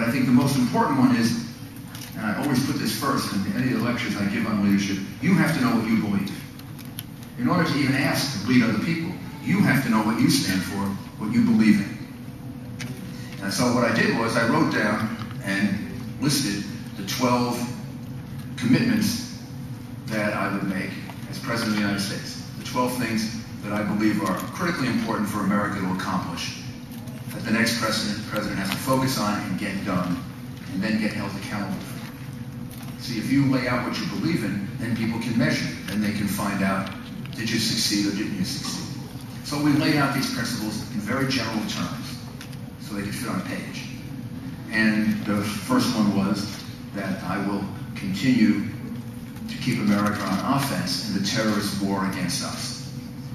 I think the most important one is, and I always put this first in any of the lectures I give on leadership, you have to know what you believe. In order to even ask to lead other people, you have to know what you stand for, what you believe in. And so what I did was I wrote down and listed the 12 commitments that I would make as President of the United States. The 12 things that I believe are critically important for America to accomplish, that the next president has to focus on and get done, and then get held accountable for. See, if you lay out what you believe in, then people can measure it, and they can find out, did you succeed or didn't you succeed? So we laid out these principles in very general terms, so they could fit on a page. And the first one was that I will continue to keep America on offense in the terrorist war against us,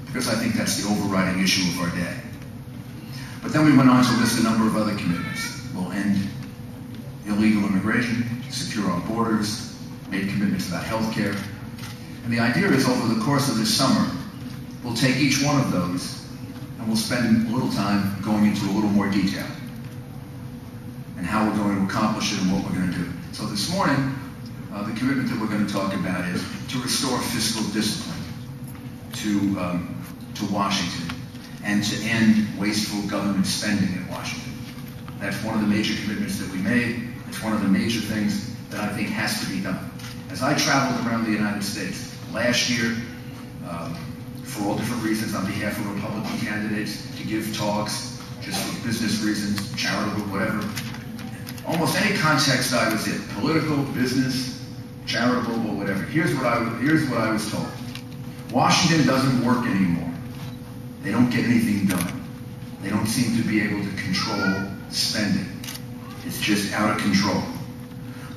because I think that's the overriding issue of our day. But then we went on to list a number of other commitments. We'll end illegal immigration, secure our borders, made commitments about health care. And the idea is, over the course of this summer, we'll take each one of those and we'll spend a little time going into a little more detail and how we're going to accomplish it and what we're going to do. So this morning, the commitment that we're going to talk about is to restore fiscal discipline to Washington and to end wasteful government spending in Washington. That's one of the major commitments that we made. It's one of the major things that I think has to be done. As I traveled around the United States last year, for all different reasons on behalf of Republican candidates, to give talks, just for business reasons, charitable, whatever. Almost any context I was in, political, business, charitable, or whatever. Here's what I was told. Washington doesn't work anymore. They don't get anything done. They don't seem to be able to control spending. It's just out of control.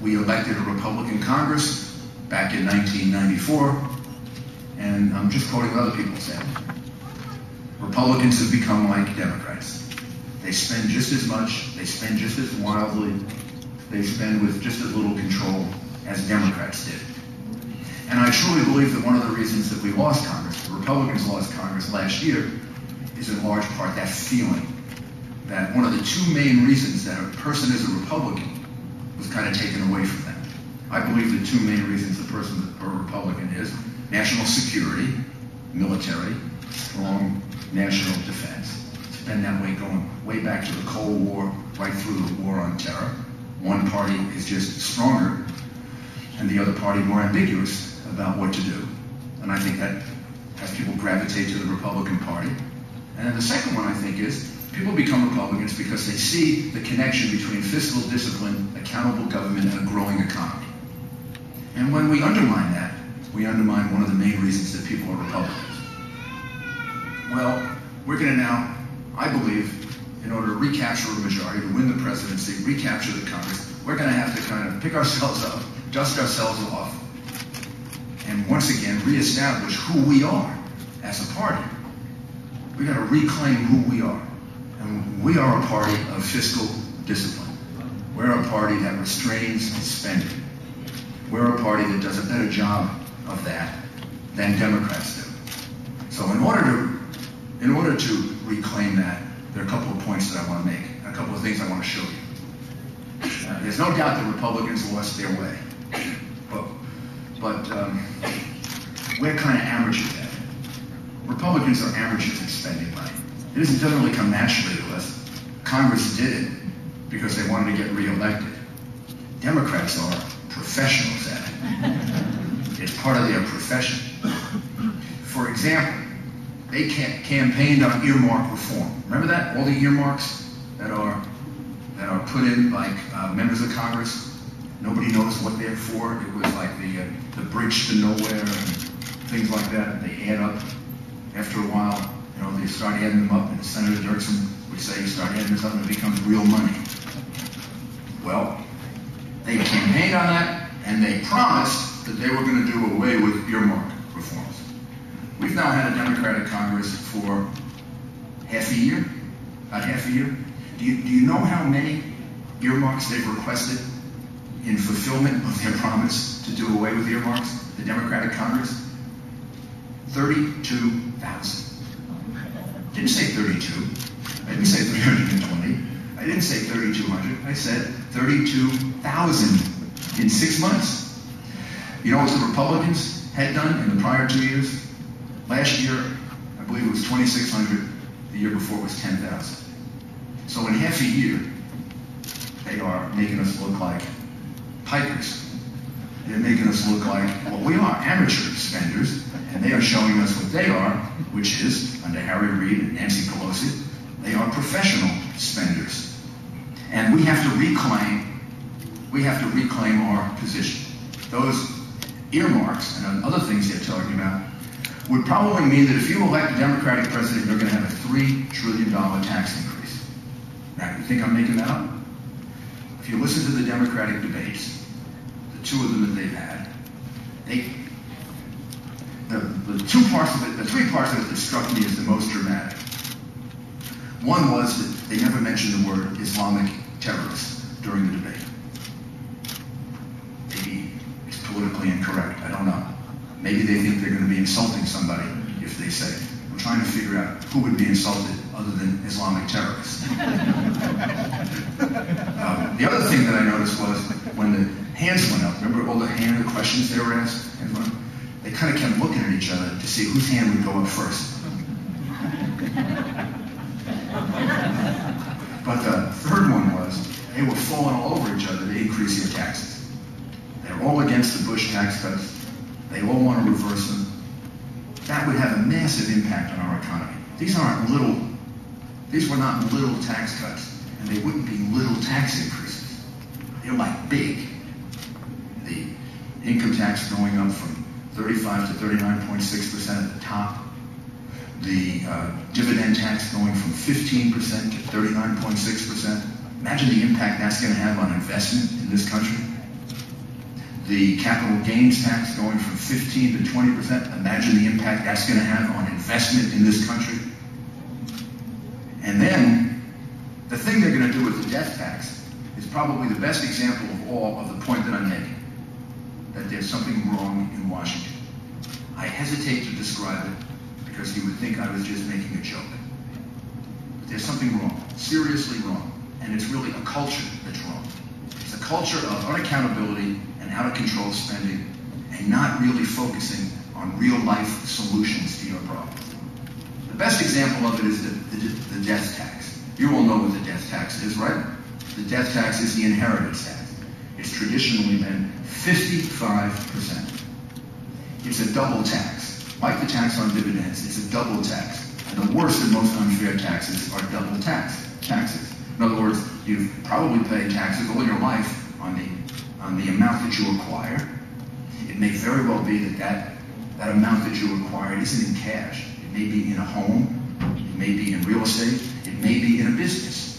We elected a Republican Congress back in 1994, and I'm just quoting what other people said. Republicans have become like Democrats. They spend just as much, they spend just as wildly, they spend with just as little control as Democrats did. And I truly believe that one of the reasons that we lost Congress, the Republicans lost Congress last year, is in large part that feeling that one of the two main reasons that a person is a Republican was kind of taken away from them. I believe the two main reasons a person is a Republican is national security, military, strong national defense. It's been that way going way back to the Cold War, right through the war on terror. One party is just stronger, and the other party more ambiguous about what to do. And I think that has people gravitate to the Republican Party. And then the second one, I think, is people become Republicans because they see the connection between fiscal discipline, accountable government, and a growing economy. And when we undermine that, we undermine one of the main reasons that people are Republicans. Well, we're going to now, I believe, in order to recapture a majority, to win the presidency, recapture the Congress, we're going to have to kind of pick ourselves up, dust ourselves off, and once again reestablish who we are as a party. We've got to reclaim who we are. And we are a party of fiscal discipline. We're a party that restrains spending. We're a party that does a better job of that than Democrats do. So in order to reclaim that, there are a couple of points that I want to make, a couple of things I want to show you. There's no doubt that Republicans lost their way, but we're kind of amateurs at it. Republicans are amateurs at spending money. It doesn't really come naturally to us. Congress did it because they wanted to get reelected. Democrats are professionals at it. It's part of their profession. For example, they campaigned on earmark reform. Remember that? All the earmarks that are put in by members of Congress. Nobody knows what they're for. It was like the bridge to nowhere and things like that. They add up. After a while, they start adding them up, and Senator Dirksen would say, you start adding this up and it becomes real money. Well, they campaigned on that, and they promised that they were going to do away with earmark reforms. We've now had a Democratic Congress for half a year, about half a year. Do you know how many earmarks they've requested in fulfillment of their promise to do away with earmarks, the Democratic Congress? 32,000. Didn't say 32. I didn't say 320. I I didn't say 3,200. I said 32,000 in 6 months. You know what the Republicans had done in the prior 2 years? Last year, I believe it was 2,600. The year before it was 10,000. So in half a year, they are making us look like pikers. They're making us look like, well, we are amateur spenders, and they are showing us what they are, which is, under Harry Reid and Nancy Pelosi, they are professional spenders. And we have to reclaim our position. Those earmarks and other things they're talking about would probably mean that if you elect a Democratic president, you're going to have a $3 trillion tax increase. Now, you think I'm making that up? If you listen to the Democratic debates, the two of them that they've had, the three parts of it that struck me as the most dramatic. One was that they never mentioned the word Islamic terrorist during the debate. Maybe it's politically incorrect, I don't know. Maybe they think they're going to be insulting somebody if they say it. I'm trying to figure out who would be insulted other than Islamic terrorists. The other thing that I noticed was when the hands went up, remember all the questions they were asked? They kind of kept looking at each other to see whose hand would go up first. But the third one was they were falling all over each other to increase your taxes. They're all against the Bush tax cuts. They all want to reverse them. That would have a massive impact on our economy. These were not little tax cuts, and they wouldn't be little tax increases. They're like big. The income tax going up from 35 to 39.6% at the top. The dividend tax going from 15% to 39.6%. Imagine the impact that's going to have on investment in this country. The capital gains tax going from 15 to 20%. Imagine the impact that's going to have on investment in this country. And then, the thing they're going to do with the death tax is probably the best example of all of the point that I'm making, that there's something wrong in Washington. I hesitate to describe it because you would think I was just making a joke. But there's something wrong, seriously wrong, and it's really a culture that's wrong. It's a culture of unaccountability and how to control spending, and not really focusing on real-life solutions to your problems. The best example of it is the death tax. You all know what the death tax is, right? The death tax is the inheritance tax. It's traditionally been 55%. It's a double tax. Like the tax on dividends, it's a double tax. And the worst and most unfair taxes are double taxes. In other words, you've probably paid taxes all your life on the amount that you acquire. It may very well be that amount that you acquired isn't in cash. It may be in a home, it may be in real estate, it may be in a business.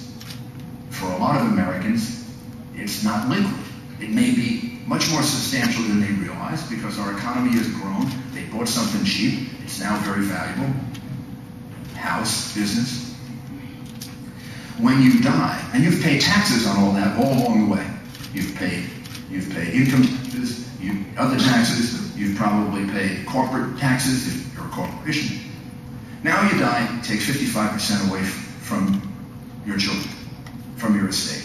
For a lot of Americans, it's not liquid. It may be much more substantial than they realize because our economy has grown. They bought something cheap. It's now very valuable. House, business. When you die, and you've paid taxes on all that all along the way. You've paid income taxes, other taxes. You've probably paid corporate taxes if you're a corporation. Now you die, take 55% away from your children, from your estate.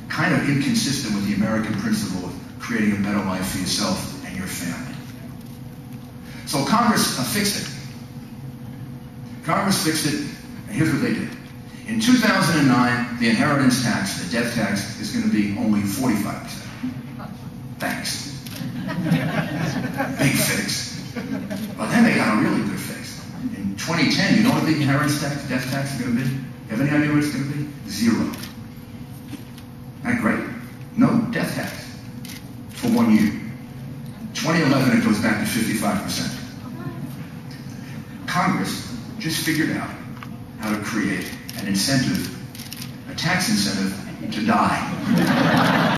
Kind of inconsistent with the American principle of creating a better life for yourself and your family. So Congress fixed it. Congress fixed it, and here's what they did. In 2009, the inheritance tax, the death tax, is going to be only 45%. Thanks. Big fix. But then they got a really good fix. In 2010, you know what the inheritance tax, death tax is going to be? You have any idea what it's going to be? 0. Isn't that great? No death tax for 1 year. 2011, it goes back to 55%. Congress just figured out how to create an incentive, a tax incentive, to die.